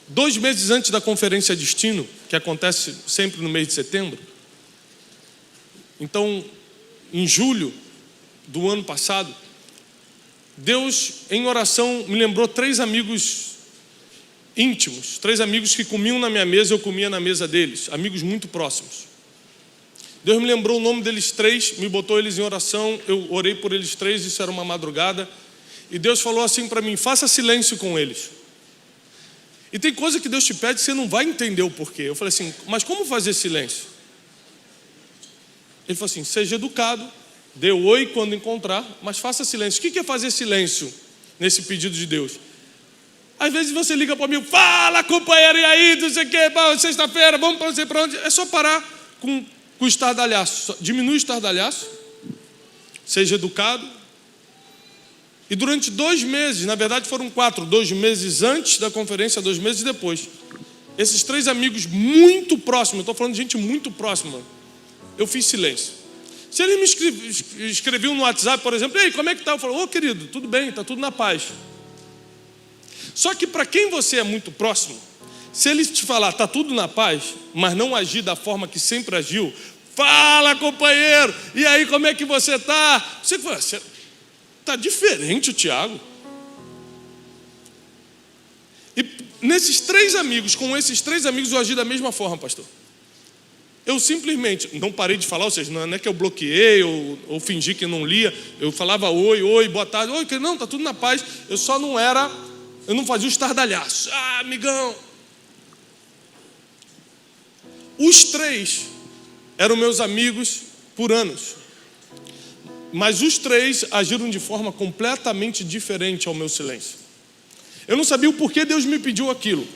2 meses antes da Conferência Destino, que acontece sempre no mês de setembro. Então, em julho do ano passado, Deus, em oração, me lembrou 3 amigos íntimos, 3 amigos que comiam na minha mesa, eu comia na mesa deles, amigos muito próximos. Deus me lembrou o nome deles 3, me botou eles em oração, eu orei por eles 3, isso era uma madrugada, e Deus falou assim para mim: faça silêncio com eles. E tem coisa que Deus te pede que você não vai entender o porquê. Eu falei assim: mas como fazer silêncio? Ele falou assim: seja educado, dê oi quando encontrar, mas faça silêncio. O que é fazer silêncio nesse pedido de Deus? Às vezes você liga para mim: fala, companheiro, e aí, não sei o que, sexta-feira, vamos para você para onde? É só parar com o estardalhaço. Diminui o estardalhaço, seja educado. E durante 2 meses, na verdade foram 4, 2 meses antes da conferência, 2 meses depois, esses 3 amigos muito próximos, eu estou falando de gente muito próxima, eu fiz silêncio. Se eles me escreviam no WhatsApp, por exemplo: ei, como é que está? Eu falo: ô querido, tudo bem, está tudo na paz. Só que para quem você é muito próximo, se ele te falar está tudo na paz, mas não agir da forma que sempre agiu: fala, companheiro, e aí como é que você está? Você fala: está diferente o Tiago. E nesses 3 amigos, com esses 3 amigos eu agi da mesma forma, pastor. Eu simplesmente não parei de falar, ou seja, não é que eu bloqueei ou fingi que não lia. Eu falava: oi, boa tarde, oi, não, está tudo na paz. Eu só não era, eu não fazia o estardalhaço. Ah, amigão. Os 3 eram meus amigos por anos, mas os 3 agiram de forma completamente diferente ao meu silêncio. Eu não sabia o porquê Deus me pediu aquilo,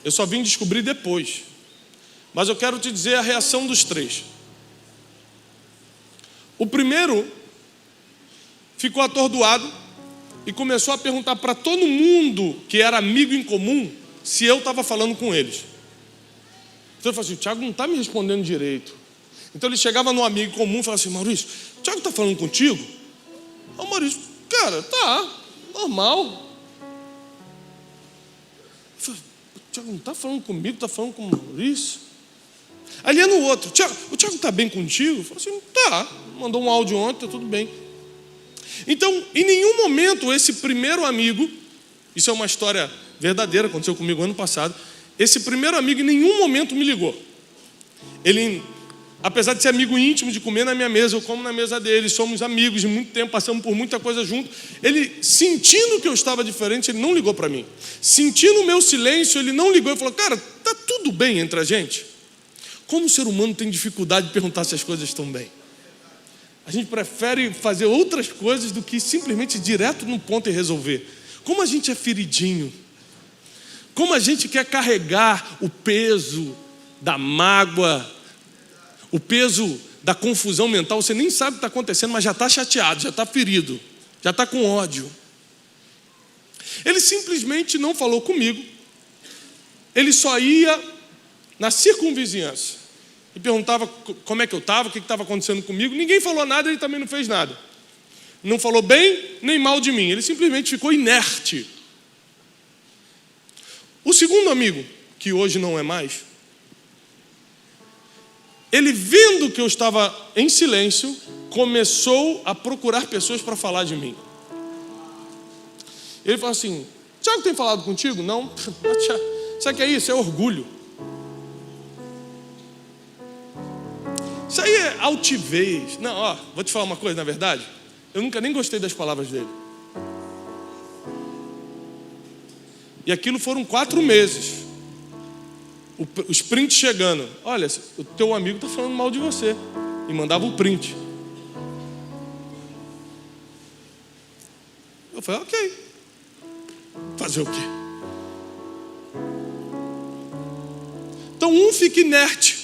eu só vim descobrir depois. Mas eu quero te dizer a reação dos 3. O primeiro ficou atordoado e começou a perguntar para todo mundo que era amigo em comum se eu estava falando com eles. Então eu falei assim: o Tiago não está me respondendo direito. Então ele chegava no amigo comum e falava assim: Maurício, o Tiago está falando contigo? Ô Maurício, cara, tá, normal. Eu falei: o Tiago não está falando comigo, está falando com o Maurício. Aí ele ia no outro: o Tiago está bem contigo? Eu falei assim: tá, mandou um áudio ontem, está tudo bem. Então, em nenhum momento esse primeiro amigo, isso é uma história verdadeira, aconteceu comigo ano passado, esse primeiro amigo em nenhum momento me ligou. Ele, apesar de ser amigo íntimo, de comer na minha mesa, eu como na mesa dele, somos amigos de muito tempo, passamos por muita coisa junto, ele, sentindo que eu estava diferente, ele não ligou para mim. Sentindo o meu silêncio, ele não ligou e falou: cara, tá tudo bem entre a gente? Como o ser humano tem dificuldade de perguntar se as coisas estão bem. A gente prefere fazer outras coisas do que simplesmente ir direto no ponto e resolver. Como a gente é feridinho. Como a gente quer carregar o peso da mágoa, o peso da confusão mental. Você nem sabe o que está acontecendo, mas já está chateado, já está ferido, já está com ódio. Ele simplesmente não falou comigo. Ele só ia na circunvizinhança e perguntava como é que eu estava, o que estava acontecendo comigo. Ninguém falou nada, ele também não fez nada. Não falou bem nem mal de mim, ele simplesmente ficou inerte. O segundo amigo, que hoje não é mais, ele, vendo que eu estava em silêncio, começou a procurar pessoas para falar de mim. Ele falou assim: Tiago tem falado contigo? Não. Sabe o que é isso? É orgulho. Isso aí é altivez. Não, ó, vou te falar uma coisa, na verdade, eu nunca nem gostei das palavras dele. E aquilo foram 4 meses. Os prints chegando. Olha, o teu amigo está falando mal de você. E mandava o print. Eu falei: ok. Fazer o quê? Então um fica inerte.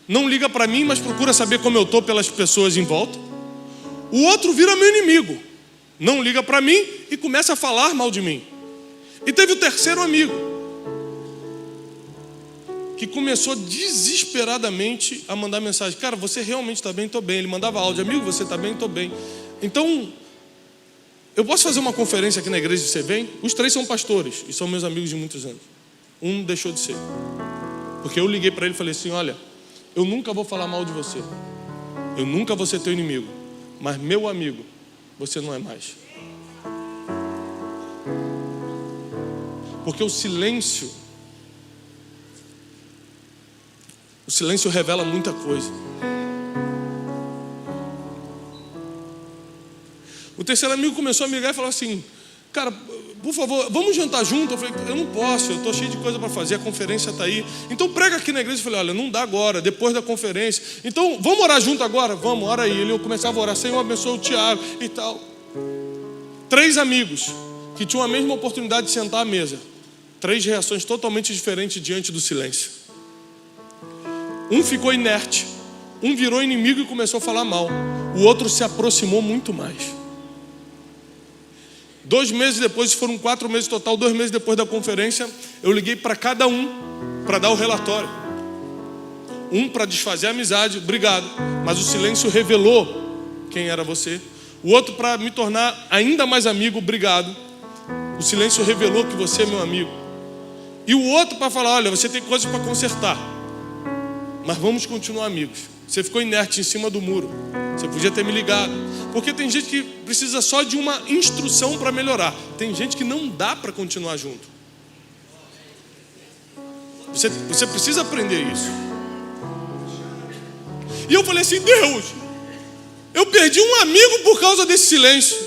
Não liga para mim, mas procura saber como eu estou pelas pessoas em volta. O outro vira meu inimigo. Não liga para mim e começa a falar mal de mim. E teve o terceiro amigo, que começou desesperadamente a mandar mensagem: cara, você realmente está bem? Estou bem. Ele mandava áudio: amigo, você está bem? Estou bem. Então, eu posso fazer uma conferência aqui na igreja e você vem? Os 3 são pastores e são meus amigos de muitos anos. Um deixou de ser. Porque eu liguei para ele e falei assim, olha, eu nunca vou falar mal de você. Eu nunca vou ser teu inimigo. Mas meu amigo, você não é mais. Porque o silêncio revela muita coisa. O terceiro amigo começou a me ligar e falou assim, cara, por favor, vamos jantar junto? Eu falei, eu não posso, eu estou cheio de coisa para fazer, a conferência está aí. Então prega aqui na igreja. Eu falei, olha, não dá agora, depois da conferência. Então vamos orar junto agora? Vamos, ora aí. Eu começava a orar, Senhor, abençoa o Tiago e tal. 3 amigos que tinham a mesma oportunidade de sentar à mesa. 3 reações totalmente diferentes diante do silêncio. Um ficou inerte, um virou inimigo e começou a falar mal. O outro se aproximou muito mais. 2 meses depois, foram 4 meses total, 2 meses depois da conferência, eu liguei para cada um para dar o relatório. Um para desfazer a amizade, obrigado, mas o silêncio revelou quem era você. O outro para me tornar ainda mais amigo, obrigado. O silêncio revelou que você é meu amigo. E o outro para falar, olha, você tem coisas para consertar, mas vamos continuar amigos. Você ficou inerte em cima do muro. Você podia ter me ligado. Porque tem gente que precisa só de uma instrução para melhorar. Tem gente que não dá para continuar junto. Você precisa aprender isso. E eu falei assim, Deus, eu perdi um amigo por causa desse silêncio.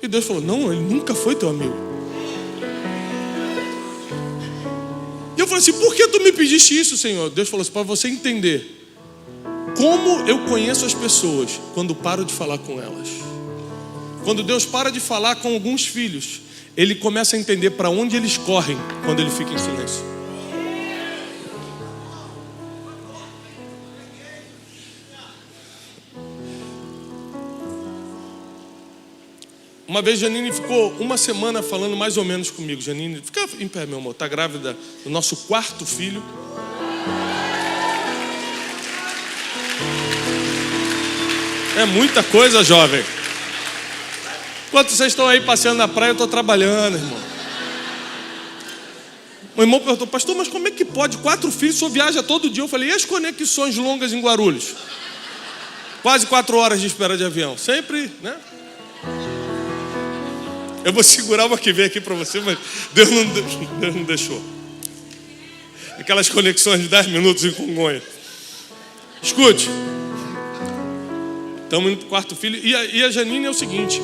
E Deus falou, não, ele nunca foi teu amigo. E eu falei assim, por que tu me pediste isso, Senhor? Deus falou assim, para você entender como eu conheço as pessoas quando paro de falar com elas. Quando Deus para de falar com alguns filhos, Ele começa a entender para onde eles correm quando Ele fica em silêncio. Uma vez Janine ficou uma semana falando mais ou menos comigo. Janine, fica em pé, meu amor, está grávida do nosso 4º filho. É muita coisa, jovem. Enquanto vocês estão aí passeando na praia, eu estou trabalhando, irmão. O irmão perguntou, pastor, mas como é que pode? 4 filhos, só viaja todo dia. Eu falei, e as conexões longas em Guarulhos? Quase 4 horas de espera de avião. Sempre, né? Eu vou segurar uma que vem aqui para você, mas Deus não deixou. Aquelas conexões de 10 minutos em Congonha. Escute. Estamos indo para o 4º filho. E a Janine é o seguinte.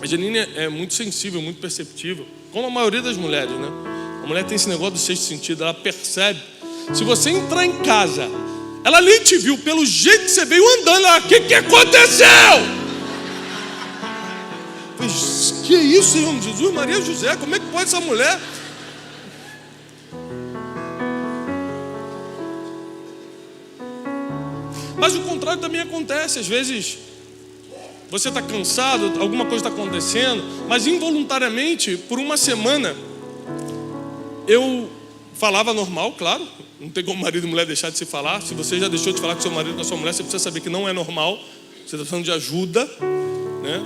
A Janine é muito sensível, muito perceptível. Como a maioria das mulheres, né? A mulher tem esse negócio do 6º sentido. Ela percebe. Se você entrar em casa, ela nem te viu. Pelo jeito que você veio andando, ela, o que aconteceu? Que isso, Senhor Jesus, Maria José, como é que pode essa mulher? Mas o contrário também acontece. Às vezes você está cansado, alguma coisa está acontecendo, mas involuntariamente, por uma semana, eu falava normal, claro. Não tem como marido e mulher deixar de se falar. Se você já deixou de falar com seu marido ou com a sua mulher, você precisa saber que não é normal. Você está precisando de ajuda, né?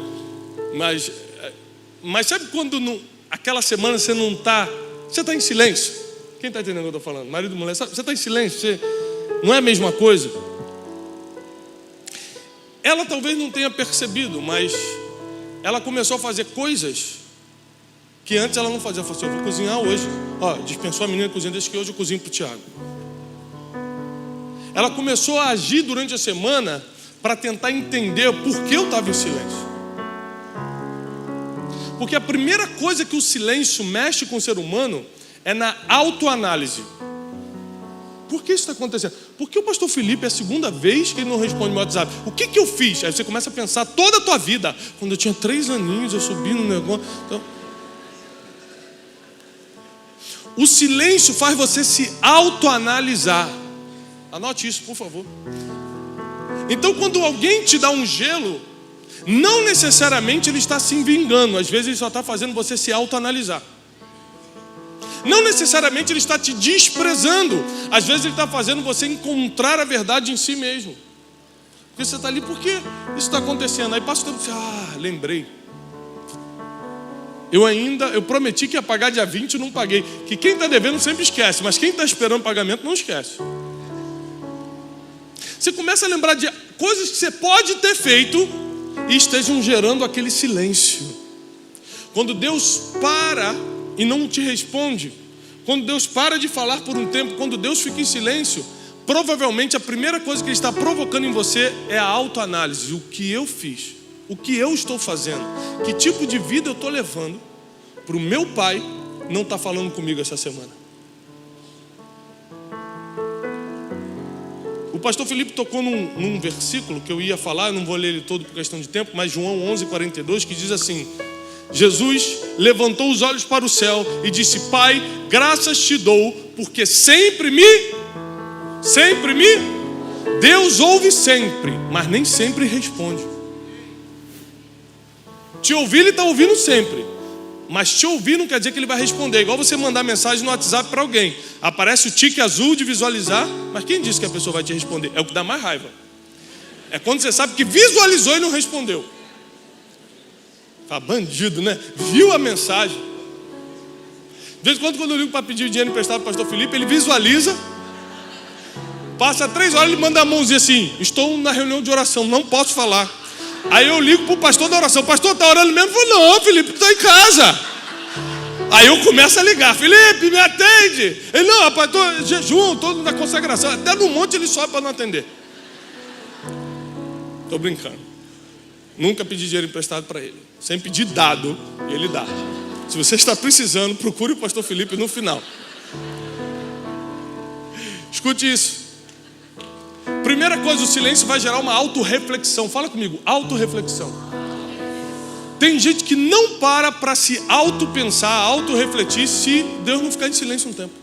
Mas sabe quando aquela semana você não está... Você está em silêncio. Quem está entendendo o que eu estou falando? Marido e mulher, sabe, você está em silêncio. Não é a mesma coisa. Ela talvez não tenha percebido, mas ela começou a fazer coisas que antes ela não fazia. Ela falou assim, eu vou cozinhar hoje. Dispensou a menina de cozinha, desde que hoje eu cozinho para o Tiago. Ela começou a agir durante a semana para tentar entender por que eu estava em silêncio. Porque a primeira coisa que o silêncio mexe com o ser humano é na autoanálise. Por que isso está acontecendo? Porque o pastor Felipe é a 2ª vez que ele não responde meu WhatsApp. O que eu fiz? Aí você começa a pensar toda a tua vida. Quando eu tinha 3 aninhos, eu subi no negócio. Então... O silêncio faz você se autoanalisar. Anote isso, por favor. Então, quando alguém te dá um gelo, não necessariamente ele está se vingando. Às vezes ele só está fazendo você se autoanalisar. Não necessariamente ele está te desprezando. Às vezes ele está fazendo você encontrar a verdade em si mesmo. Porque você está ali, por que isso está acontecendo? Aí passa o tempo e você, lembrei. Eu prometi que ia pagar dia 20 e não paguei. Que quem está devendo sempre esquece, mas quem está esperando pagamento não esquece. Você começa a lembrar de coisas que você pode ter feito e estejam gerando aquele silêncio. Quando Deus para e não te responde, quando Deus para de falar por um tempo, quando Deus fica em silêncio, provavelmente a primeira coisa que Ele está provocando em você é a autoanálise. O que eu fiz? O que eu estou fazendo? Que tipo de vida eu estou levando para o meu pai não estar falando comigo essa semana? O pastor Felipe tocou num versículo que eu ia falar, eu não vou ler ele todo por questão de tempo, mas João 11:42, que diz assim: Jesus levantou os olhos para o céu e disse: Pai, graças te dou, porque sempre me... Deus ouve sempre, mas nem sempre responde. Te ouvir, Ele está ouvindo sempre, mas te ouvir não quer dizer que Ele vai responder. Igual você mandar mensagem no WhatsApp para alguém, aparece o tique azul de visualizar, mas quem disse que a pessoa vai te responder? É o que dá mais raiva. É quando você sabe que visualizou e não respondeu. Tá bandido, né? Viu a mensagem. De vez em quando eu ligo para pedir dinheiro emprestado para o pastor Felipe, ele visualiza, passa 3 horas, ele manda a mãozinha assim: estou na reunião de oração, não posso falar. Aí eu ligo para o pastor da oração: o pastor está orando mesmo? Eu falo: não, Felipe, estou em casa. Aí eu começo a ligar: Felipe, me atende. Ele: não, rapaz, estou em jejum, estou na consagração. Até no monte ele sobe para não atender. Estou brincando. Nunca pedi dinheiro emprestado para ele. Sempre pedi dado, e ele dá. Se você está precisando, procure o pastor Felipe no final. Escute isso. Primeira coisa, o silêncio vai gerar uma autorreflexão. Fala comigo, autorreflexão. Tem gente que não para se autopensar, autorrefletir, se Deus não ficar em silêncio um tempo.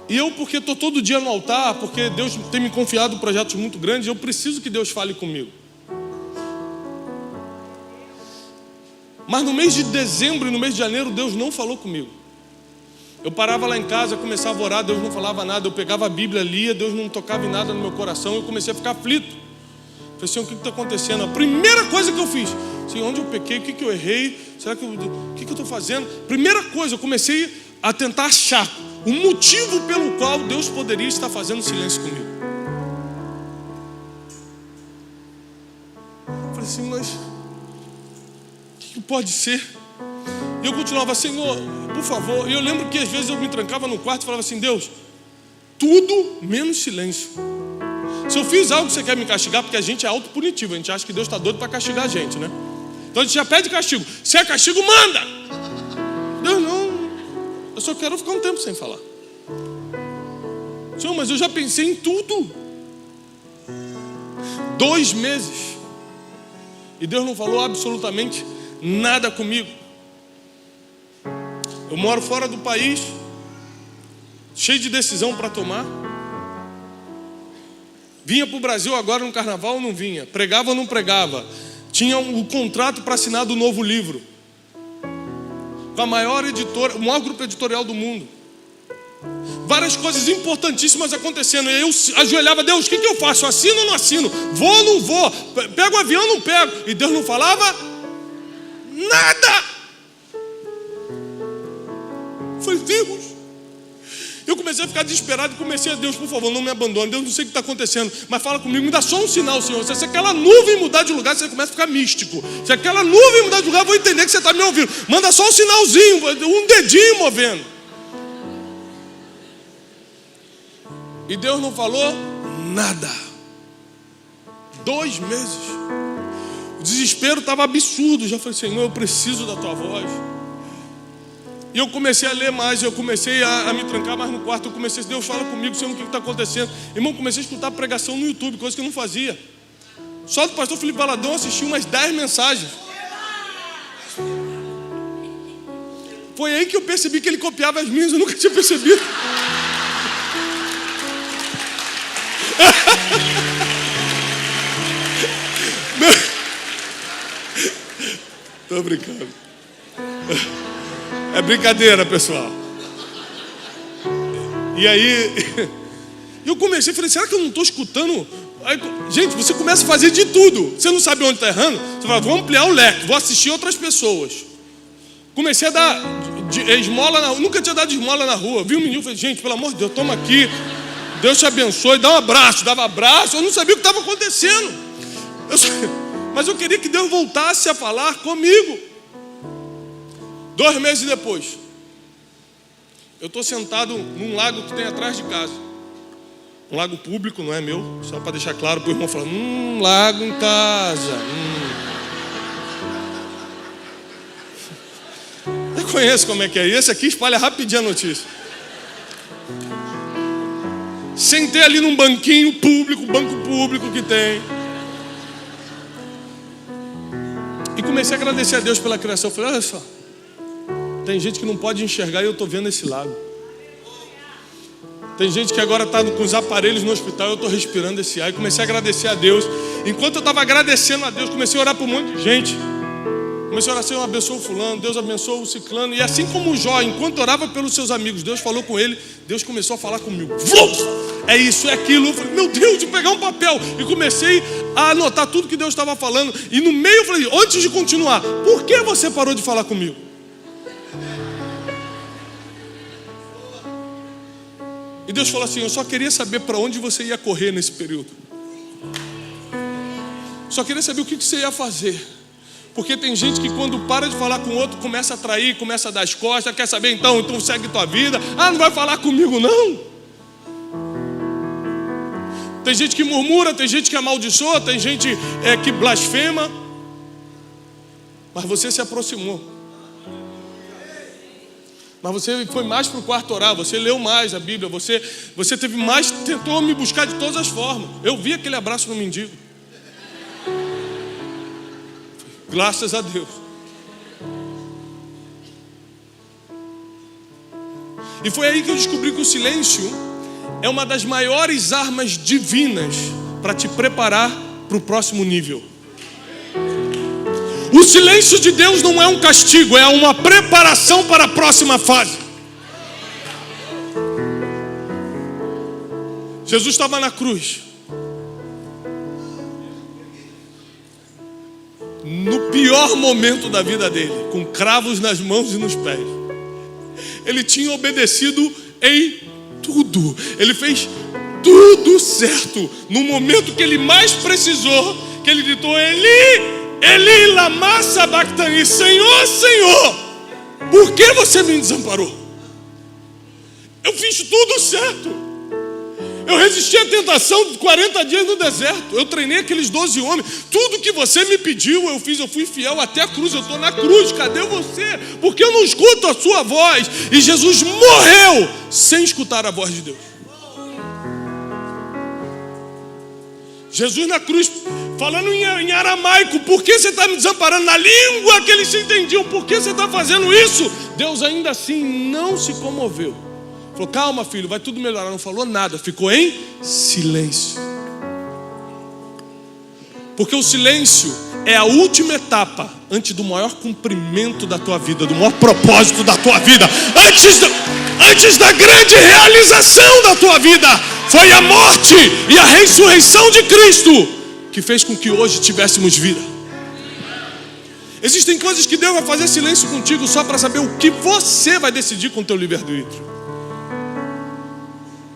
E eu, porque estou todo dia no altar, porque Deus tem me confiado projetos muito grandes, eu preciso que Deus fale comigo. Mas no mês de dezembro e no mês de janeiro, Deus não falou comigo. Eu parava lá em casa, começava a orar, Deus não falava nada. Eu pegava a Bíblia, lia, Deus não tocava em nada no meu coração. Eu comecei a ficar aflito. Falei: Senhor, o que está acontecendo? A primeira coisa que eu fiz: Senhor, onde eu pequei? O que eu errei? Será que o que eu estou fazendo? Primeira coisa, eu comecei a tentar achar o motivo pelo qual Deus poderia estar fazendo silêncio comigo. Eu falei assim: mas o que pode ser? E eu continuava: Senhor, por favor. E eu lembro que às vezes eu me trancava no quarto e falava assim: Deus, tudo menos silêncio. Se eu fiz algo que você quer me castigar, porque a gente é autopunitivo, a gente acha que Deus está doido para castigar a gente, né? Então a gente já pede castigo. Se é castigo, manda. Deus não. Eu só quero ficar um tempo sem falar. Senhor, mas eu já pensei em tudo. 2 meses. E Deus não falou absolutamente nada comigo. Eu moro fora do país, cheio de decisão para tomar. Vinha para o Brasil agora no carnaval ou não vinha? Pregava ou não pregava? Tinha o contrato para assinar do novo livro com a maior editora, o maior grupo editorial do mundo. Várias coisas importantíssimas acontecendo. E eu ajoelhava: Deus, o que eu faço? Assino ou não assino? Vou ou não vou? Pego o avião ou não pego? E Deus não falava nada. Eu falei: Deus. Eu comecei a ficar desesperado e comecei a: Deus, por favor, não me abandone. Deus, não sei o que está acontecendo, mas fala comigo, me dá só um sinal, Senhor. Se aquela nuvem mudar de lugar, você começa a ficar místico. Se aquela nuvem mudar de lugar, eu vou entender que você está me ouvindo. Manda só um sinalzinho, um dedinho movendo. E Deus não falou nada. 2 meses. O desespero estava absurdo. Já falei: Senhor, eu preciso da tua voz. E eu comecei a ler mais, eu comecei a me trancar mais no quarto. Eu comecei: Deus, fala comigo, Senhor, o que está acontecendo? Irmão, comecei a escutar pregação no YouTube, coisa que eu não fazia. Só do pastor Felipe Valadão assisti umas 10 mensagens. Foi aí que eu percebi que ele copiava as minhas, eu nunca tinha percebido. Tô brincando. É brincadeira, pessoal. E aí eu comecei, falei: será que eu não estou escutando Aí, gente, você começa a fazer de tudo. Você não sabe onde está errando. Você fala, vou ampliar o leque, vou assistir outras pessoas. Comecei a dar esmola na rua. Nunca tinha dado esmola na rua. Vi um menino e falei, gente, pelo amor de Deus, toma aqui. Deus te abençoe, dá um abraço. Dava abraço, eu não sabia o que estava acontecendo. Mas eu queria que Deus voltasse a falar comigo. 2 meses depois, eu estou sentado num lago que tem atrás de casa. Um lago público, não é meu. Só para deixar claro para o irmão falar, lago em casa. Eu conheço como é que é. Esse aqui espalha rapidinho a notícia. Sentei ali num banquinho público, banco público que tem. E comecei a agradecer a Deus pela criação. Eu falei, olha só, tem gente que não pode enxergar e eu estou vendo esse lago. Tem gente que agora está com os aparelhos no hospital e eu estou respirando esse ar. E comecei a agradecer a Deus. Enquanto eu estava agradecendo a Deus, comecei a orar por um monte de gente. Comecei a orar, Senhor, abençoa o fulano, Deus abençoa o ciclano. E assim como o Jó, enquanto orava pelos seus amigos, Deus falou com ele, Deus começou a falar comigo. É isso, é aquilo. Eu falei, meu Deus, de pegar um papel. E comecei a anotar tudo que Deus estava falando. E no meio eu falei, antes de continuar, por que você parou de falar comigo? E Deus falou assim, eu só queria saber para onde você ia correr nesse período. Só queria saber o que você ia fazer. Porque tem gente que quando para de falar com o outro, começa a trair, começa a dar as costas, quer saber então segue tua vida. Ah, não vai falar comigo não. Tem gente que murmura, tem gente que amaldiçoa, tem gente que blasfema. Mas você se aproximou. Mas você foi mais para o quarto orar, você leu mais a Bíblia, você teve mais, tentou me buscar de todas as formas. Eu vi aquele abraço no mendigo. Graças a Deus. E foi aí que eu descobri que o silêncio é uma das maiores armas divinas para te preparar para o próximo nível. O silêncio de Deus não é um castigo, é uma preparação para a próxima fase. Jesus estava na cruz. No pior momento da vida dele, com cravos nas mãos e nos pés. Ele tinha obedecido em tudo. Ele fez tudo certo. No momento que ele mais precisou, que ele gritou, Eli, Eli, lama sabachthani, Senhor, Senhor, por que você me desamparou? Eu fiz tudo certo. Eu resisti à tentação de 40 dias no deserto. Eu treinei aqueles 12 homens. Tudo que você me pediu, eu fiz. Eu fui fiel até a cruz. Eu estou na cruz. Cadê você? Porque eu não escuto a sua voz. E Jesus morreu sem escutar a voz de Deus. Jesus na cruz, falando em aramaico. Por que você está me desamparando? Na língua que eles se entendiam. Por que você está fazendo isso? Deus ainda assim não se comoveu. Falou, calma filho, vai tudo melhorar. Não falou nada, ficou em silêncio. Porque o silêncio é a última etapa antes do maior cumprimento da tua vida, do maior propósito da tua vida, antes da grande realização da tua vida. Foi a morte e a ressurreição de Cristo que fez com que hoje tivéssemos vida. Existem coisas que Deus vai fazer silêncio contigo só para saber o que você vai decidir com o teu livre-arbítrio.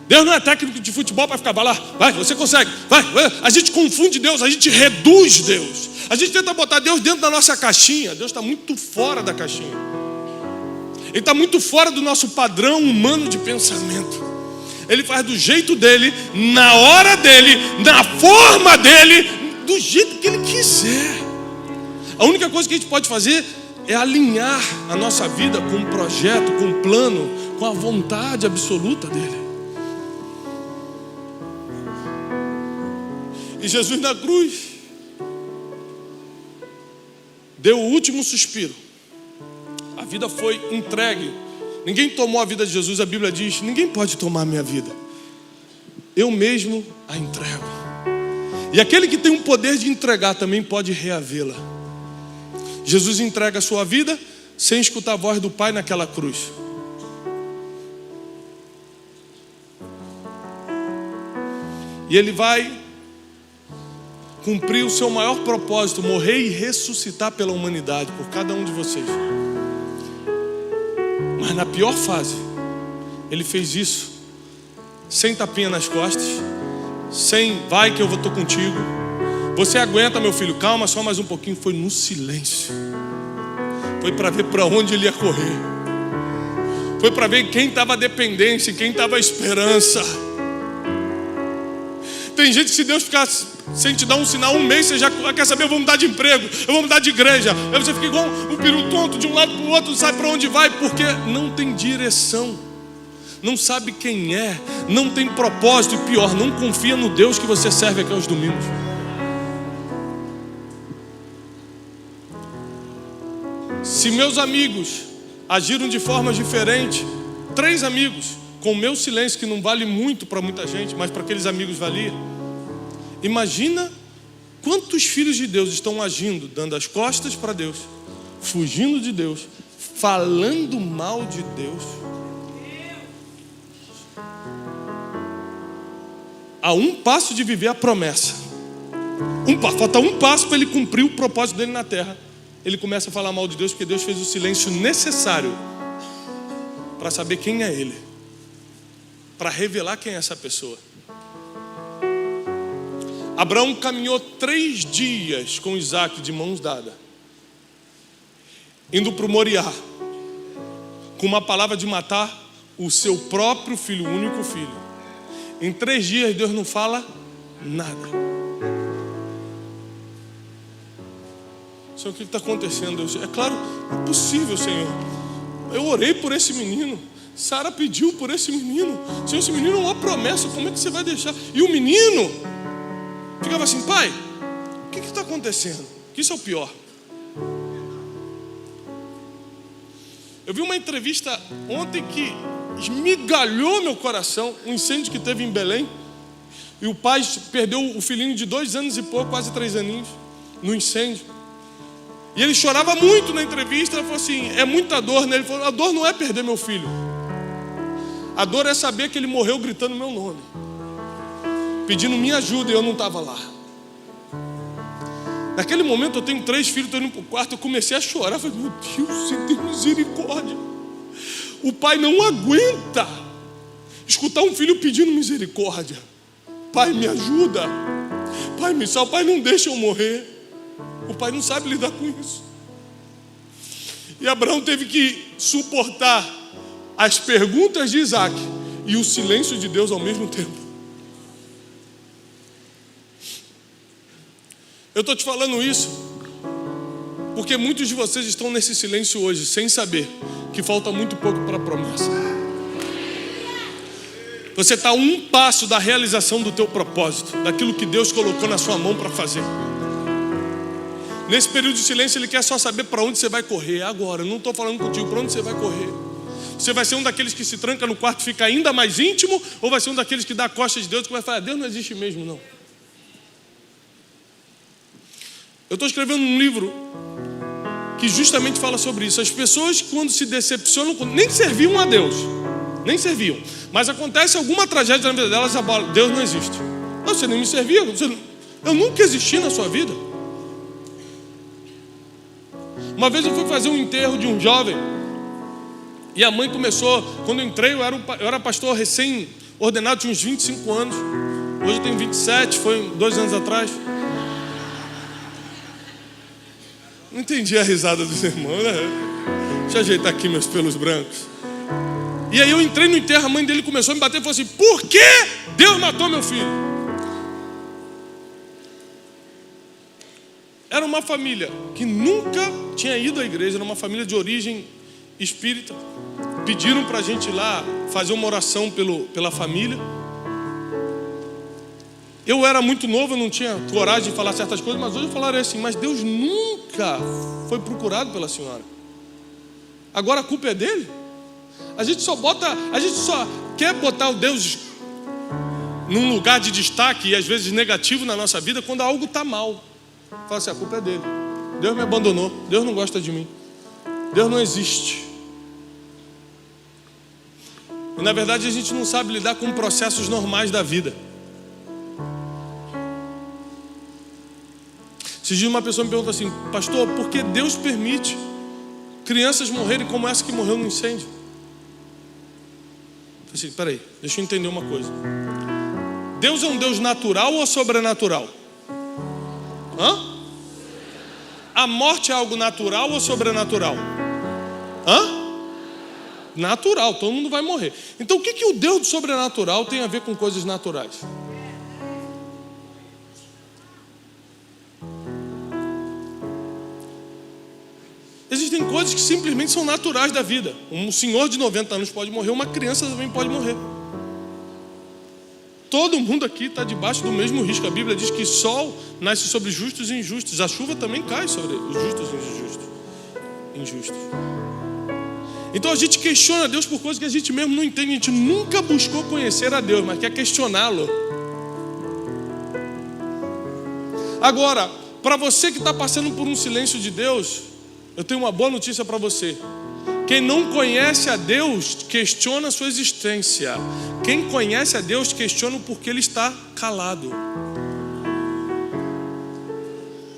Deus não é técnico de futebol para ficar, vai lá, vai, você consegue, vai. A gente confunde Deus, a gente reduz Deus. A gente tenta botar Deus dentro da nossa caixinha. Deus está muito fora da caixinha. Ele está muito fora do nosso padrão humano de pensamento. Ele faz do jeito dele, na hora dele, na forma dele, do jeito que ele quiser. A única coisa que a gente pode fazer é alinhar a nossa vida com um projeto, com um plano, com a vontade absoluta dele. E Jesus na cruz deu o último suspiro. A vida foi entregue. Ninguém tomou a vida de Jesus. A Bíblia diz, ninguém pode tomar a minha vida. Eu mesmo a entrego. E aquele que tem o poder de entregar também pode reavê-la. Jesus entrega a sua vida sem escutar a voz do Pai naquela cruz. E ele vai cumprir o seu maior propósito, morrer e ressuscitar pela humanidade, por cada um de vocês. Mas na pior fase, ele fez isso sem tapinha nas costas, sem vai que eu estou contigo, você aguenta meu filho, calma só mais um pouquinho. Foi no silêncio, foi para ver para onde ele ia correr, foi para ver quem estava dependência e quem estava esperança. Tem gente que, se Deus ficar sem te dar um sinal, um mês você já quer saber, eu vou mudar de emprego, eu vou mudar de igreja. Aí você fica igual um peru tonto, de um lado para o outro, não sabe para onde vai, porque não tem direção, não sabe quem é, não tem propósito, e pior, não confia no Deus que você serve aqui aos domingos. Se meus amigos agiram de forma diferente, 3 amigos, com o meu silêncio, que não vale muito para muita gente, mas para aqueles amigos valia. Imagina quantos filhos de Deus estão agindo, dando as costas para Deus, fugindo de Deus, falando mal de Deus. A um passo de viver a promessa. Falta um passo para ele cumprir o propósito dele na terra. Ele começa a falar mal de Deus, porque Deus fez o silêncio necessário para saber quem é ele, para revelar quem é essa pessoa. Abraão caminhou 3 dias com Isaac de mãos dadas, indo para o Moriá, com uma palavra de matar o seu próprio filho, o único filho. Em 3 dias Deus não fala nada. Senhor, o que está acontecendo? É claro, é possível, Senhor. Eu orei por esse menino, Sara pediu por esse menino. Senhor, esse menino é uma promessa, como é que você vai deixar? E o menino ficava assim: pai, o que está acontecendo? Que isso é o pior. Eu vi uma entrevista ontem que esmigalhou meu coração, um incêndio que teve em Belém, e o pai perdeu o filhinho de 2 anos e pouco, quase 3 aninhos, no incêndio. E ele chorava muito na entrevista. Ele falou assim: é muita dor, né? Ele falou: a dor não é perder meu filho, a dor é saber que ele morreu gritando meu nome, pedindo minha ajuda, e eu não estava lá. Naquele momento, eu tenho 3 filhos, estou indo para o quarto, eu comecei a chorar. Eu falei: meu Deus, você tem misericórdia. O pai não aguenta escutar um filho pedindo misericórdia. Pai, me ajuda. Pai, me salva. Pai, não deixa eu morrer. O pai não sabe lidar com isso. E Abraão teve que suportar as perguntas de Isaac e o silêncio de Deus ao mesmo tempo. Eu estou te falando isso porque muitos de vocês estão nesse silêncio hoje, sem saber que falta muito pouco para a promessa. Você está a um passo da realização do teu propósito, daquilo que Deus colocou na sua mão para fazer. Nesse período de silêncio, Ele quer só saber para onde você vai correr agora. Eu não estou falando contigo para onde você vai correr. Você vai ser um daqueles que se tranca no quarto e fica ainda mais íntimo, ou vai ser um daqueles que dá a costa de Deus e vai falar: Deus não existe mesmo, não. Eu estou escrevendo um livro que justamente fala sobre isso. As pessoas, quando se decepcionam, nem serviam a Deus, nem serviam, mas acontece alguma tragédia na vida delas, Deus não existe. Não, você nem me servia, eu nunca existi na sua vida. Uma vez eu fui fazer um enterro de um jovem, e a mãe começou, quando eu entrei, eu era pastor recém-ordenado, tinha uns 25 anos, hoje eu tenho 27, foi 2 anos atrás. Não entendi a risada dos irmãos, né? Deixa eu ajeitar aqui meus pelos brancos. E aí eu entrei no enterro, a mãe dele começou a me bater e falou assim: por que Deus matou meu filho? Era uma família que nunca tinha ido à igreja, era uma família de origem espírita. Pediram para a gente ir lá fazer uma oração pela família. Eu era muito novo, eu não tinha coragem de falar certas coisas, mas hoje eu falaria assim: mas Deus nunca foi procurado pela senhora. Agora a culpa é dele? A gente só quer botar o Deus num lugar de destaque e às vezes negativo na nossa vida quando algo está mal. Fala assim: a culpa é dele. Deus me abandonou, Deus não gosta de mim, Deus não existe. E na verdade a gente não sabe lidar com processos normais da vida. Esses dias uma pessoa me pergunta assim: pastor, por que Deus permite crianças morrerem como essa que morreu no incêndio? Eu falei assim, peraí, deixa eu entender uma coisa. Deus é um Deus natural ou sobrenatural? A morte é algo natural ou sobrenatural? Natural, todo mundo vai morrer. Então o que o Deus do sobrenatural tem a ver com coisas naturais? Existem coisas que simplesmente são naturais da vida. Um senhor de 90 anos pode morrer, uma criança também pode morrer. Todo mundo aqui está debaixo do mesmo risco. A Bíblia diz que sol nasce sobre justos e injustos. A chuva também cai sobre os justos e injustos. Então a gente questiona Deus por coisas que a gente mesmo não entende. A gente nunca buscou conhecer a Deus, mas quer questioná-lo. Agora, para você que está passando por um silêncio de Deus, eu tenho uma boa notícia para você. Quem não conhece a Deus, questiona a sua existência. Quem conhece a Deus, questiona o porquê Ele está calado.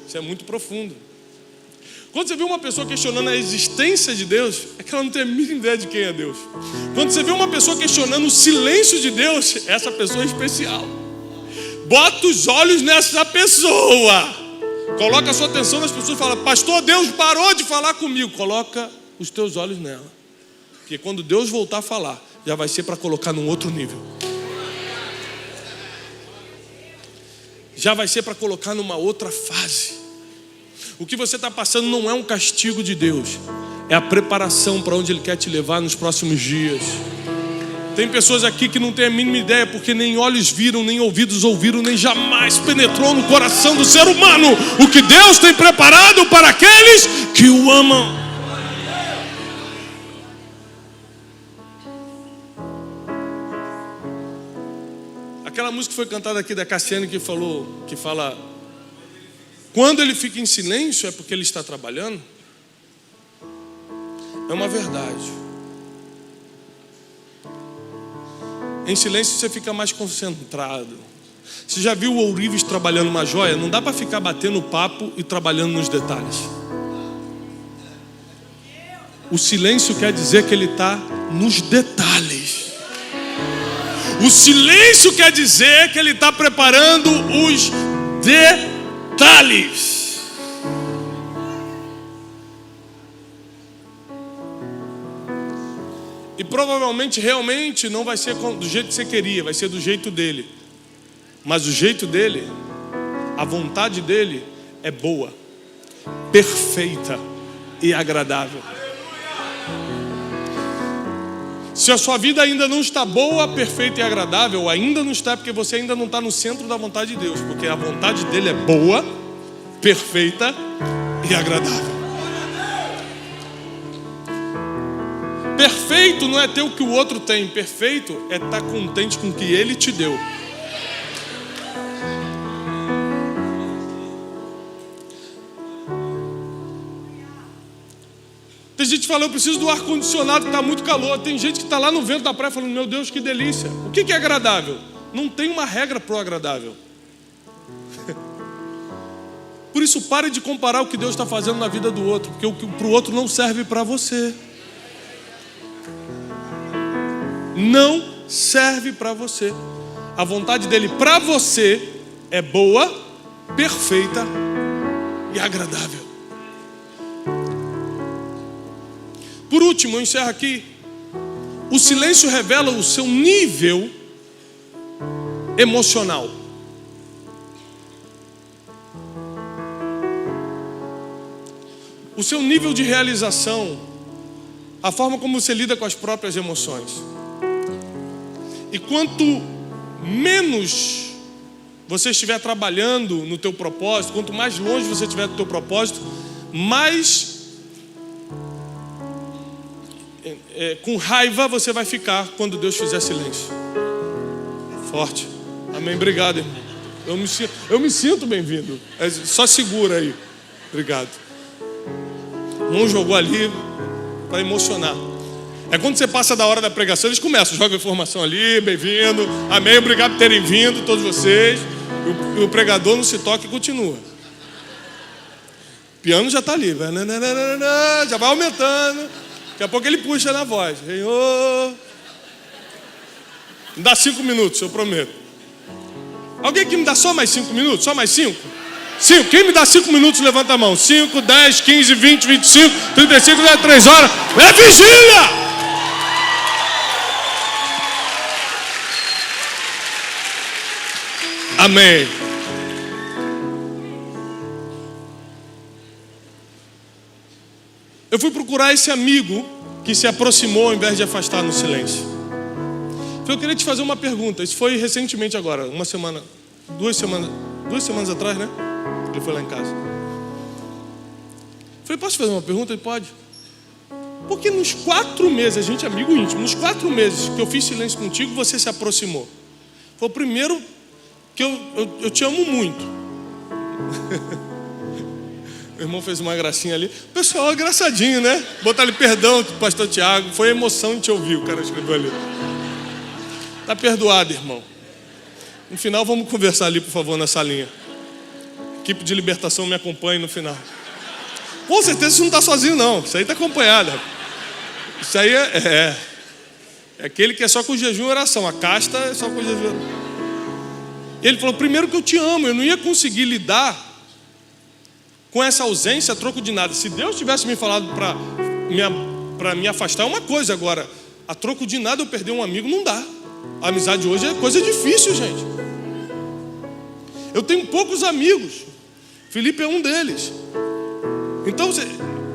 Isso é muito profundo. Quando você vê uma pessoa questionando a existência de Deus, é que ela não tem a mínima ideia de quem é Deus. Quando você vê uma pessoa questionando o silêncio de Deus, essa pessoa é especial. Bota os olhos nessa pessoa. Coloca a sua atenção nas pessoas e fala: pastor, Deus parou de falar comigo. Coloca os teus olhos nela. Porque quando Deus voltar a falar, já vai ser para colocar num outro nível. Já vai ser para colocar numa outra fase. O que você está passando não é um castigo de Deus, é a preparação para onde Ele quer te levar nos próximos dias. Tem pessoas aqui que não têm a mínima ideia, porque nem olhos viram, nem ouvidos ouviram, nem jamais penetrou no coração do ser humano o que Deus tem preparado para aqueles que o amam. Aquela música que foi cantada aqui da Cassiane que fala: quando ele fica em silêncio é porque ele está trabalhando. É uma verdade. Em silêncio você fica mais concentrado. Você já viu o ourives trabalhando uma joia? Não dá para ficar batendo papo e trabalhando nos detalhes. O silêncio quer dizer que ele está nos detalhes. O silêncio quer dizer que ele está preparando os detalhes. E provavelmente, realmente, não vai ser do jeito que você queria, vai ser do jeito dele. Mas o jeito dele, a vontade dele é boa, perfeita e agradável. Se a sua vida ainda não está boa, perfeita e agradável, ainda não está, porque você ainda não está no centro da vontade de Deus. Porque a vontade dele é boa, perfeita e agradável. Perfeito não é ter o que o outro tem. Perfeito é estar contente com o que ele te deu. Tem gente que fala: eu preciso do ar-condicionado, está muito calor. Tem gente que está lá no vento da praia falando: meu Deus, que delícia. O que é agradável? Não tem uma regra para o agradável. Por isso, pare de comparar o que Deus está fazendo na vida do outro, porque o que para o outro não serve para você. Não serve para você. A vontade dele para você é boa, perfeita e agradável. Por último, eu encerro aqui. O silêncio revela o seu nível emocional. O seu nível de realização, a forma como você lida com as próprias emoções. E quanto menos você estiver trabalhando no teu propósito, quanto mais longe você estiver do teu propósito, mais com raiva você vai ficar quando Deus fizer silêncio. Forte. Amém. Obrigado, irmão. Eu me sinto bem-vindo. Só segura aí. Obrigado. O irmão jogou ali para emocionar. É quando você passa da hora da pregação, eles começam, jogam informação ali, bem-vindo, amém, obrigado por terem vindo, todos vocês. E o pregador não se toca e continua. piano já está ali, já vai aumentando. Daqui a pouco ele puxa na voz. Senhor. Me dá 5 minutos, eu prometo. Alguém aqui me dá só mais 5 minutos? Só mais 5? 5. Quem me dá 5 minutos, levanta a mão. 5, 10, 15, 20, 25, 35, 3 horas. É vigília! Amém. Eu fui procurar esse amigo que se aproximou ao invés de afastar no silêncio. Eu queria te fazer uma pergunta. Isso foi recentemente agora, duas semanas atrás, né? Ele foi lá em casa. Falei, posso fazer uma pergunta? Ele pode. Porque nos 4 meses, a gente é amigo íntimo, nos 4 meses que eu fiz silêncio contigo, você se aproximou. Foi o primeiro que eu te amo muito. Meu irmão fez uma gracinha ali. O pessoal é engraçadinho, né? Botar ali perdão, pastor Tiago. Foi a emoção de te ouvir, o cara escreveu ali. Tá perdoado, irmão. No final, vamos conversar ali, por favor, na salinha. Equipe de libertação me acompanhe no final. Com certeza você não está sozinho, não. Isso aí está acompanhado. Isso aí é aquele que é só com jejum e oração. A casta é só com jejum e oração. Ele falou, primeiro que eu te amo. Eu não ia conseguir lidar com essa ausência a troco de nada. Se Deus tivesse me falado para me afastar, é uma coisa. Agora, a troco de nada eu perder um amigo, não dá. A amizade hoje é coisa difícil, gente. Eu tenho poucos amigos. Felipe é um deles. Então,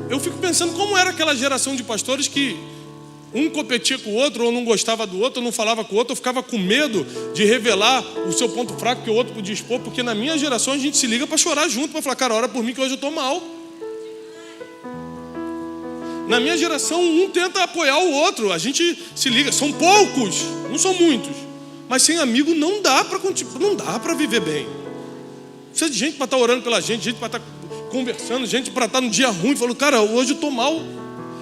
eu fico pensando como era aquela geração de pastores que um competia com o outro, ou não gostava do outro, ou não falava com o outro, ou ficava com medo de revelar o seu ponto fraco que o outro podia expor, porque na minha geração a gente se liga para chorar junto, para falar, cara, ora por mim que hoje eu estou mal. Na minha geração, um tenta apoiar o outro, a gente se liga, são poucos, não são muitos, mas sem amigo não dá para viver bem. Precisa de gente para estar orando pela gente para estar conversando, gente para estar no dia ruim, falou, cara, hoje eu estou mal.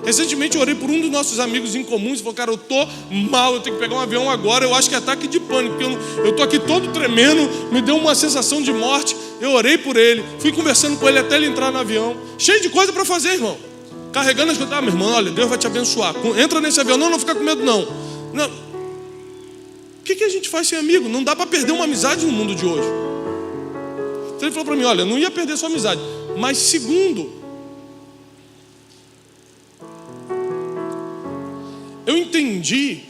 Recentemente eu orei por um dos nossos amigos em comum, e falou, cara, eu estou mal, eu tenho que pegar um avião agora, eu acho que é ataque de pânico, porque eu estou aqui todo tremendo, me deu uma sensação de morte. Eu orei por ele, fui conversando com ele até ele entrar no avião, cheio de coisa para fazer, irmão, carregando as coisas. Meu irmão, olha, Deus vai te abençoar, entra nesse avião, não fica com medo não. O que a gente faz sem amigo? Não dá para perder uma amizade no mundo de hoje. Então ele falou para mim, olha, não ia perder sua amizade, mas segundo, eu entendi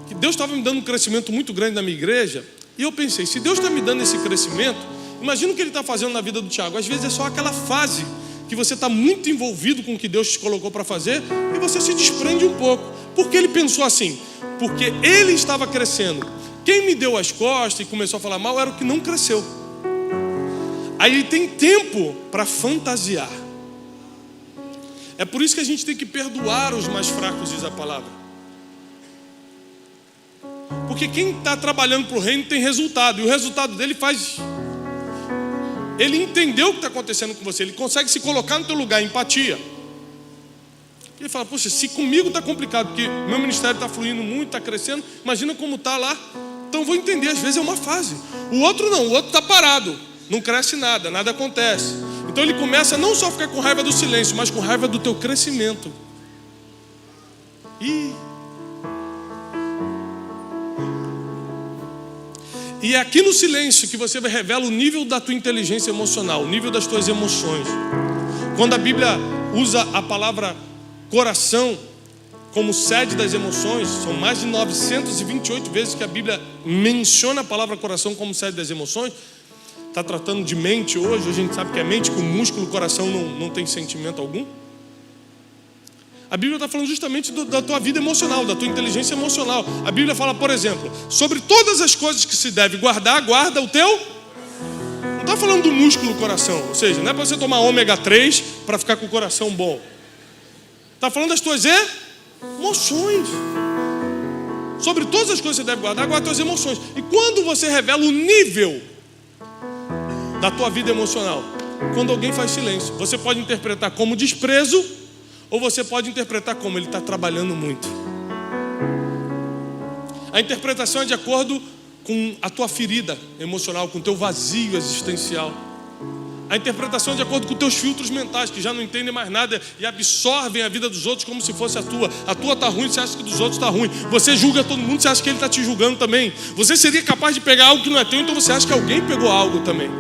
que Deus estava me dando um crescimento muito grande na minha igreja. E eu pensei, se Deus está me dando esse crescimento, imagina o que Ele está fazendo na vida do Tiago. Às vezes é só aquela fase que você está muito envolvido com o que Deus te colocou para fazer e você se desprende um pouco. Por que ele pensou assim? Porque ele estava crescendo. Quem me deu as costas e começou a falar mal era o que não cresceu. Aí ele tem tempo para fantasiar. É por isso que a gente tem que perdoar os mais fracos, diz a palavra. Porque quem está trabalhando para o reino tem resultado. E o resultado dele faz... Ele entendeu o que está acontecendo com você. Ele consegue se colocar no teu lugar, empatia. Ele fala, poxa, se comigo está complicado, porque meu ministério está fluindo muito, está crescendo, imagina como está lá. Então eu vou entender, às vezes é uma fase. O outro não, o outro está parado. Não cresce nada, nada acontece. Então ele começa a não só ficar com raiva do silêncio, mas com raiva do teu crescimento. E é aqui no silêncio que você revela o nível da tua inteligência emocional, o nível das tuas emoções. Quando a Bíblia usa a palavra coração como sede das emoções, são mais de 928 vezes que a Bíblia menciona a palavra coração como sede das emoções. Está tratando de mente hoje, a gente sabe que é mente, que o músculo, o coração não tem sentimento algum. A Bíblia está falando justamente da tua vida emocional, da tua inteligência emocional. A Bíblia fala, por exemplo, sobre todas as coisas que se deve guardar, guarda o teu... Não está falando do músculo coração, ou seja, não é para você tomar ômega 3 para ficar com o coração bom. Está falando das tuas emoções. Sobre todas as coisas que você deve guardar, guarda as tuas emoções. E quando você revela o nível da tua vida emocional, quando alguém faz silêncio, você pode interpretar como desprezo, ou você pode interpretar como ele está trabalhando muito. A interpretação é de acordo com a tua ferida emocional, com o teu vazio existencial. A interpretação é de acordo com os teus filtros mentais, que já não entendem mais nada e absorvem a vida dos outros como se fosse a tua. A tua está ruim, você acha que dos outros está ruim. Você julga todo mundo, você acha que ele está te julgando também. Você seria capaz de pegar algo que não é teu, então você acha que alguém pegou algo também.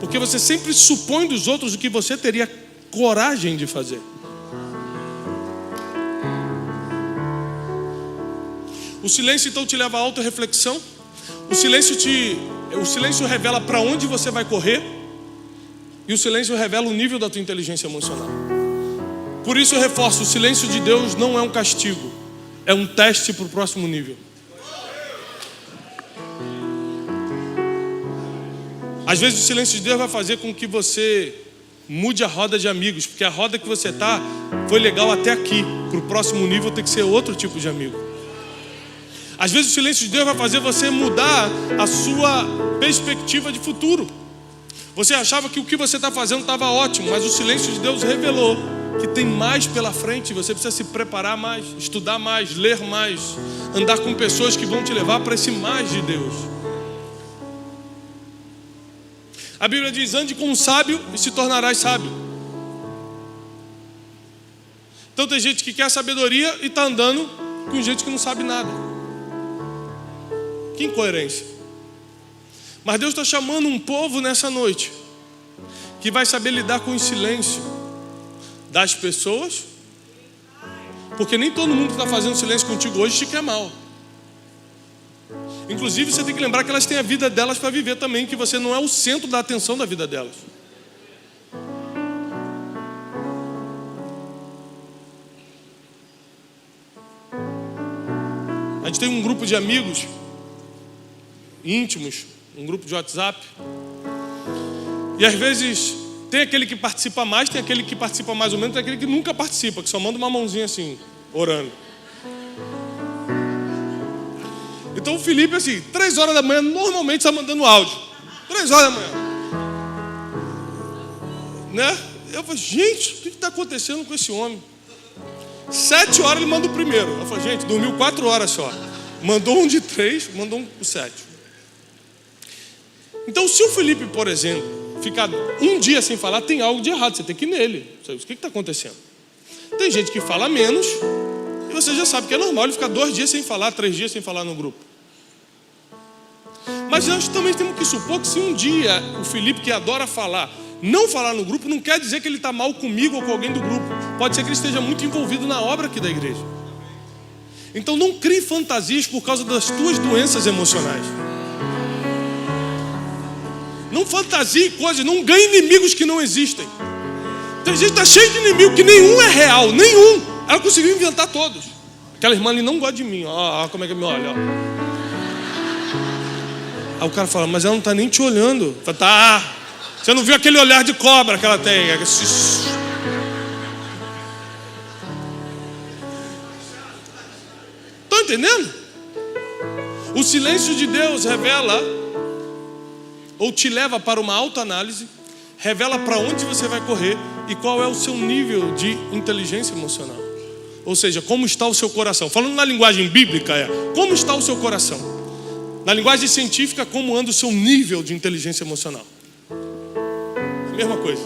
Porque você sempre supõe dos outros o que você teria coragem de fazer. O silêncio então te leva à autorreflexão. O silêncio revela para onde você vai correr. E o silêncio revela o nível da tua inteligência emocional. Por isso eu reforço, o silêncio de Deus não é um castigo, é um teste para o próximo nível. Às vezes o silêncio de Deus vai fazer com que você mude a roda de amigos, porque a roda que você está foi legal até aqui. Para o próximo nível tem que ser outro tipo de amigo. Às vezes o silêncio de Deus vai fazer você mudar a sua perspectiva de futuro. Você achava que o que você está fazendo estava ótimo, mas o silêncio de Deus revelou que tem mais pela frente. Você precisa se preparar mais, estudar mais, ler mais, andar com pessoas que vão te levar para esse mais de Deus. A Bíblia diz: ande como um sábio e se tornarás sábio. Então tem gente que quer sabedoria e está andando com gente que não sabe nada. Que incoerência. Mas Deus está chamando um povo nessa noite que vai saber lidar com o silêncio das pessoas, porque nem todo mundo que está fazendo silêncio contigo hoje te quer mal. Inclusive você tem que lembrar que elas têm a vida delas para viver também, que você não é o centro da atenção da vida delas. A gente tem um grupo de amigos íntimos, um grupo de WhatsApp, e às vezes tem aquele que participa mais, tem aquele que participa mais ou menos, tem aquele que nunca participa, que só manda uma mãozinha assim, orando. Então o Felipe, assim, 3 horas da manhã, normalmente está mandando áudio. 3 horas da manhã. Né? Eu falei, gente, o que está acontecendo com esse homem? 7 horas ele manda o primeiro. Eu falei, gente, dormiu 4 horas só. Mandou um de 3, mandou um de 7. Então se o Felipe, por exemplo, ficar um dia sem falar, tem algo de errado, você tem que ir nele. O que está acontecendo? Tem gente que fala menos, e você já sabe que é normal ele ficar 2 dias sem falar, 3 dias sem falar no grupo. Mas nós também temos que supor que se um dia o Felipe, que adora falar, não falar no grupo, não quer dizer que ele está mal comigo ou com alguém do grupo. Pode ser que ele esteja muito envolvido na obra aqui da igreja. Então não crie fantasias por causa das tuas doenças emocionais. Não fantasie coisas, não ganhe inimigos que não existem. Tem gente que está cheio de inimigo que nenhum é real, nenhum. Ela conseguiu inventar todos. Aquela irmã ali não gosta de mim, ó, como é que me olha, ó. Aí o cara fala, mas ela não está nem te olhando. Fala, tá, você não viu aquele olhar de cobra que ela tem? Estão entendendo? O silêncio de Deus revela, ou te leva para uma autoanálise, revela para onde você vai correr e qual é o seu nível de inteligência emocional. Ou seja, como está o seu coração. Falando na linguagem bíblica, como está o seu coração. Na linguagem científica, como anda o seu nível de inteligência emocional. A mesma coisa.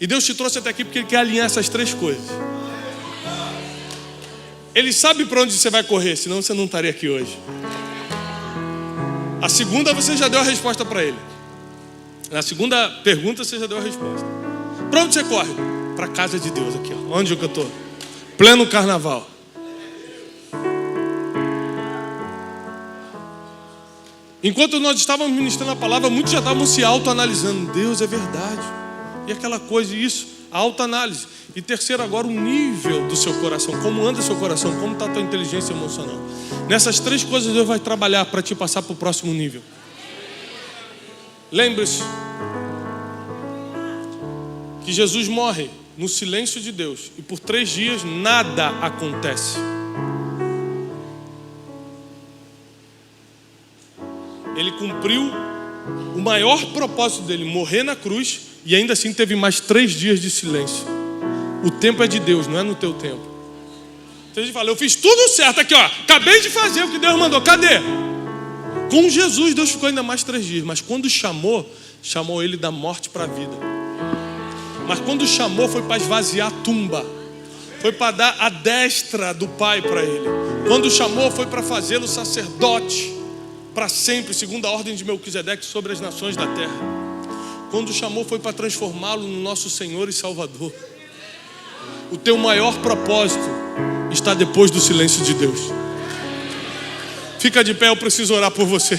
E Deus te trouxe até aqui porque Ele quer alinhar essas 3 coisas. Ele sabe para onde você vai correr, senão você não estaria aqui hoje. A segunda você já deu a resposta para ele. Na segunda pergunta você já deu a resposta. Para onde você corre? Para a casa de Deus aqui, ó. Onde eu estou? Pleno carnaval. Enquanto nós estávamos ministrando a palavra, muitos já estavam se autoanalisando. Deus, é verdade. E aquela coisa, isso, a autoanálise. E terceiro agora, o nível do seu coração. Como anda o seu coração, como está a tua inteligência emocional. Nessas 3 coisas Deus vai trabalhar para te passar para o próximo nível. Lembre-se que Jesus morre no silêncio de Deus. E por 3 dias nada acontece. Ele cumpriu o maior propósito dele, morrer na cruz, e ainda assim teve mais 3 dias de silêncio. O tempo é de Deus, não é no teu tempo. Então a gente fala, eu fiz tudo certo aqui, ó. Acabei de fazer o que Deus mandou, cadê? Com Jesus, Deus ficou ainda mais 3 dias. Mas quando chamou ele da morte para a vida. Mas quando chamou, foi para esvaziar a tumba. Foi para dar a destra do Pai para ele. Quando chamou, foi para fazê-lo sacerdote para sempre, segundo a ordem de Melquisedeque, sobre as nações da terra. Quando chamou, foi para transformá-lo no nosso Senhor e Salvador. O teu maior propósito está depois do silêncio de Deus. Fica de pé, eu preciso orar por você.